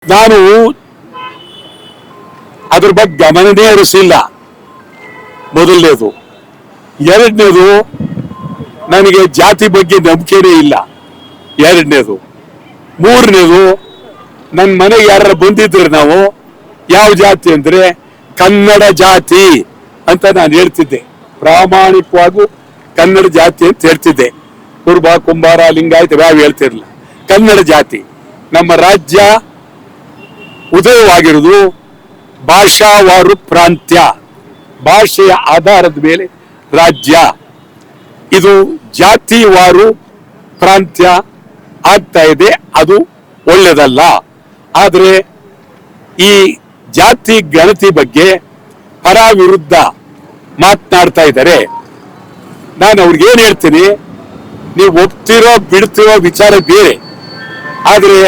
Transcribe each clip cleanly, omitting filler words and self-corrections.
ನಾನು ಅದ್ರ ಬಗ್ಗೆ ಗಮನನೇ ಹರಿಸಿಲ್ಲ. ಮೊದಲನೇದು. ಎರಡನೇದು, ನನಗೆ ಜಾತಿ ಬಗ್ಗೆ ನಂಬಿಕೆನೇ ಇಲ್ಲ. ಎರಡನೇದು. ಮೂರನೇದು, ನನ್ನ ಮನೆಗೆ ಯಾರು ಬಂದಿದ್ರೆ ನಾವು ಯಾವ ಜಾತಿ ಅಂದ್ರೆ ಕನ್ನಡ ಜಾತಿ ಅಂತ ನಾನು ಹೇಳ್ತಿದ್ದೆ. ಪ್ರಾಮಾಣಿಕವಾಗೂ ಕನ್ನಡ ಜಾತಿ ಅಂತ ಹೇಳ್ತಿದ್ದೆ. ಕುರುಬ, ಕುಂಬಾರ, ಲಿಂಗಾಯತ ಯಾವ ಹೇಳ್ತಿರ್ಲಿಲ್ಲ. ಕನ್ನಡ ಜಾತಿ. ನಮ್ಮ ರಾಜ್ಯ ಉದಯವಾಗಿರುವುದು ಭಾಷಾವಾರು ಪ್ರಾಂತ್ಯ, ಭಾಷೆಯ ಆಧಾರದ ಮೇಲೆ ರಾಜ್ಯ. ಇದು ಜಾತಿವಾರು ಪ್ರಾಂತ್ಯ ಆಗ್ತಾ ಇದೆ. ಅದು ಒಳ್ಳೆಯದಲ್ಲ. ಆದರೆ ಈ ಜಾತಿ ಗಣತಿ ಬಗ್ಗೆ ಪರ ವಿರುದ್ಧ ಮಾತನಾಡ್ತಾ ಇದ್ದಾರೆ. ನಾನು ಅವ್ರಿಗೆ ಏನ್ ಹೇಳ್ತೀನಿ, ನೀವು ಒಪ್ತಿರೋ ಬಿಡ್ತಿರೋ ವಿಚಾರ ಬೇರೆ, ಆದರೆ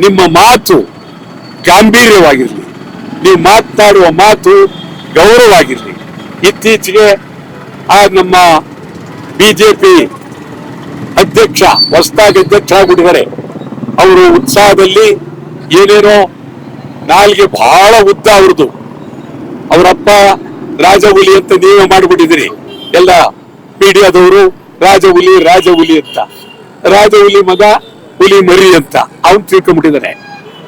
ನಿಮ್ಮ ಮಾತು ಗಾಂಭೀರ್ಯವಾಗಿರಲಿ, ನೀವು ಮಾತನಾಡುವ ಮಾತು ಗೌರವವಾಗಿರಲಿ. ಇತ್ತೀಚೆಗೆ ನಮ್ಮ ಬಿಜೆಪಿ ಅಧ್ಯಕ್ಷ ಹೊಸದಾಗಿ ಅಧ್ಯಕ್ಷ ಆಗ್ಬಿಟ್ಟಿದ್ದಾರೆ. ಅವರು ಉತ್ಸಾಹದಲ್ಲಿ ಏನೇನೋ ನಾಲ್ಗೆ ಬಹಳ ಉದ್ದ ಅವ್ರದ್ದು. ಅವರಪ್ಪ ರಾಜಹುಲಿ ಅಂತ ನೀವೇ ಮಾಡಿಬಿಟ್ಟಿದ್ದೀರಿ. ಎಲ್ಲ ಮೀಡಿಯಾದವರು ರಾಜಹುಲಿ ರಾಜಹುಲಿ ಅಂತ, ರಾಜಹುಲಿ ಮಗ ಹುಲಿ ಮರಿ ಅಂತ ಅವನು ತಿಳ್ಕೊಂಡ್ಬಿಟ್ಟಿದ್ದಾನೆ.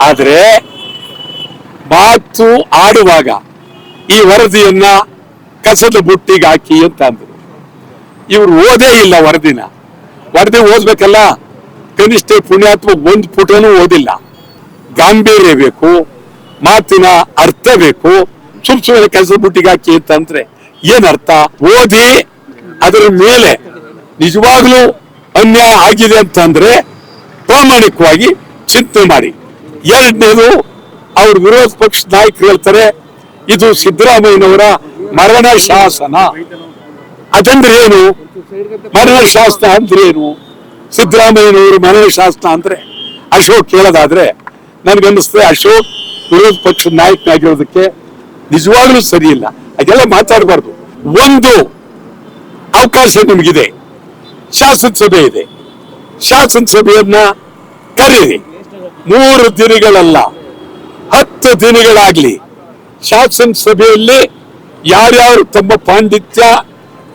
ಆದ್ರೆ ಮಾತು ಆಡುವಾಗ ಈ ವರದಿಯನ್ನ ಕಸದ ಬುಟ್ಟಿಗೆ ಹಾಕಿ ಅಂತ ಅಂದ್ರು. ಇವ್ರು ಓದೇ ಇಲ್ಲ ವರದಿ ಓದ್ಬೇಕಲ್ಲ. ಕನಿಷ್ಠ ಪುಣ್ಯಾತ್ಮ ಒಂದು ಪುಟನೂ ಓದಿಲ್ಲ. ಗಾಂಭೀರ್ಯ ಬೇಕು, ಮಾತಿನ ಅರ್ಥ ಬೇಕು. ಸುಮ್ಮನೆ ಕಸದ ಬುಟ್ಟಿಗೆ ಹಾಕಿ ಅಂತಂದ್ರೆ ಏನರ್ಥ? ಓದಿ ಅದರ ಮೇಲೆ ನಿಜವಾಗ್ಲೂ ಅನ್ಯಾಯ ಆಗಿದೆ ಅಂತಂದ್ರೆ ಪ್ರಾಮಾಣಿಕವಾಗಿ ಚಿಂತನೆ ಮಾಡಿ. ಎರಡನೇದು, ಅವ್ರ ವಿರೋಧ ಪಕ್ಷ ನಾಯಕರು ಹೇಳ್ತಾರೆ ಇದು ಸಿದ್ದರಾಮಯ್ಯನವರ ಮರಣ ಶಾಸನ. ಅದಂದ್ರೆ ಏನು? ಮರಣ ಶಾಸನ ಅಂದ್ರೆ ಏನು? ಸಿದ್ದರಾಮಯ್ಯನವರು ಮರಣ ಶಾಸನ ಅಂದ್ರೆ ಅಶೋಕ್ ಹೇಳೋದಾದ್ರೆ ನನ್ಗನ್ನಿಸ್ತದೆ ಅಶೋಕ್ ವಿರೋಧ ಪಕ್ಷದ ನಾಯಕನಾಗಿರೋದಕ್ಕೆ ನಿಜವಾಗ್ಲೂ ಸರಿ ಇಲ್ಲ. ಅದೆಲ್ಲ ಮಾತಾಡಬಾರ್ದು. ಒಂದು ಅವಕಾಶ ನಿಮಗಿದೆ, ಶಾಸನಸಭೆ ಇದೆ. ಶಾಸನಸಭೆಯನ್ನ ಕರೀರಿ. 3 ದಿನಗಳಲ್ಲ, 10 ದಿನಗಳಾಗ್ಲಿ. ಶಾಸನಸಭೆಯಲ್ಲಿ ಯಾರ್ಯಾರು ತಮ್ಮ ಪಾಂಡಿತ್ಯ,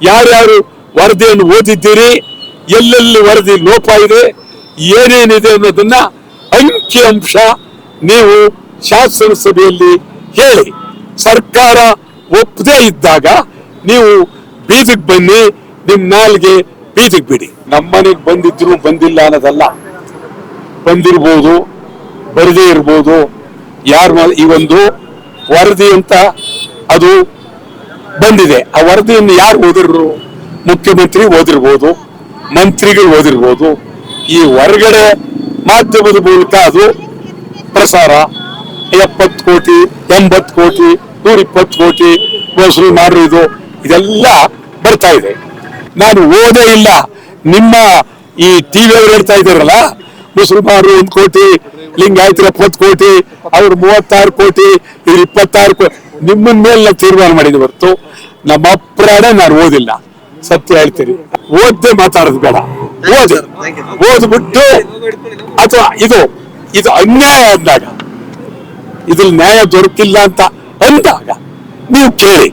ಯಾರ್ಯಾರು ವರದಿಯನ್ನು ಓದಿದ್ದೀರಿ, ಎಲ್ಲೆಲ್ಲಿ ವರದಿ ಲೋಪ ಇದೆ, ಏನೇನಿದೆ ಅನ್ನೋದನ್ನ ಅಂಕಿ ಅಂಶ ನೀವು ಶಾಸನಸಭೆಯಲ್ಲಿ ಹೇಳಿ. ಸರ್ಕಾರ ಒಪ್ಪದೇ ಇದ್ದಾಗ ನೀವು ಬೀದಿಗೆ ಬನ್ನಿ, ನಿಮ್ ನಾಲ್ಗೆ ಬೀದಿಗೆ ಬಿಡಿ. ನಮ್ಮನೆಗೆ ಬಂದಿದ್ರು ಬಂದಿಲ್ಲ ಅನ್ನೋದಲ್ಲ, ಬಂದಿರ್ಬೋದು, ಬರದೇ ಇರ್ಬೋದು. ಈ ಒಂದು ವರದಿ ಅಂತ ಅದು ಬಂದಿದೆ. ಆ ವರದಿಯನ್ನು ಯಾರು ಓದಿರ್ರು? ಮುಖ್ಯಮಂತ್ರಿ ಓದಿರ್ಬೋದು, ಮಂತ್ರಿಗಳು ಓದಿರ್ಬೋದು. ಈ ಹೊರಗಡೆ ಮಾಧ್ಯಮದ ಮೂಲಕ ಅದು ಪ್ರಸಾರ 70 ಕೋಟಿ 80 ಕೋಟಿ 120 ಕೋಟಿ ವಸೂಲಿ ಮಾಡಿರೋದು ಇದೆಲ್ಲ ಬರ್ತಾ ಇದೆ. ನಾನು ಓದೇ ಇಲ್ಲ. ನಿಮ್ಮ ಈ ಟಿವಿ ಅವರು ಹೇಳ್ತಾ ಇದ್ದಾರಲ್ಲ, ಮುಸಲ್ಮಾನರು 1 ಕೋಟಿ, ಲಿಂಗಾಯತರು 70 ಕೋಟಿ, ಅವ್ರು 36 ಕೋಟಿ, ಇವ್ರು 26 ಕೋಟಿ. ನಿಮ್ಮನ ಮೇಲೆ ನಾವು ತೀರ್ಮಾನ ಮಾಡಿದ್ವಿ ಹೊರತು ನಮ್ಮ ಅಪ್ರಾಣ ನಾನು ಓದಿಲ್ಲ. ಸತ್ಯ ಹೇಳ್ತೀರಿ. ಓದ್ದೆ ಮಾತಾಡೋದು ಬೇಡ. ಓದ್ಬಿಟ್ಟು ಅಥವಾ ಇದು ಅನ್ಯಾಯ ಅಂದಾಗ, ಇದ್ರಲ್ಲಿ ನ್ಯಾಯ ದೊರಕಿಲ್ಲ ಅಂತ ಅಂದಾಗ ನೀವು ಕೇಳಿ.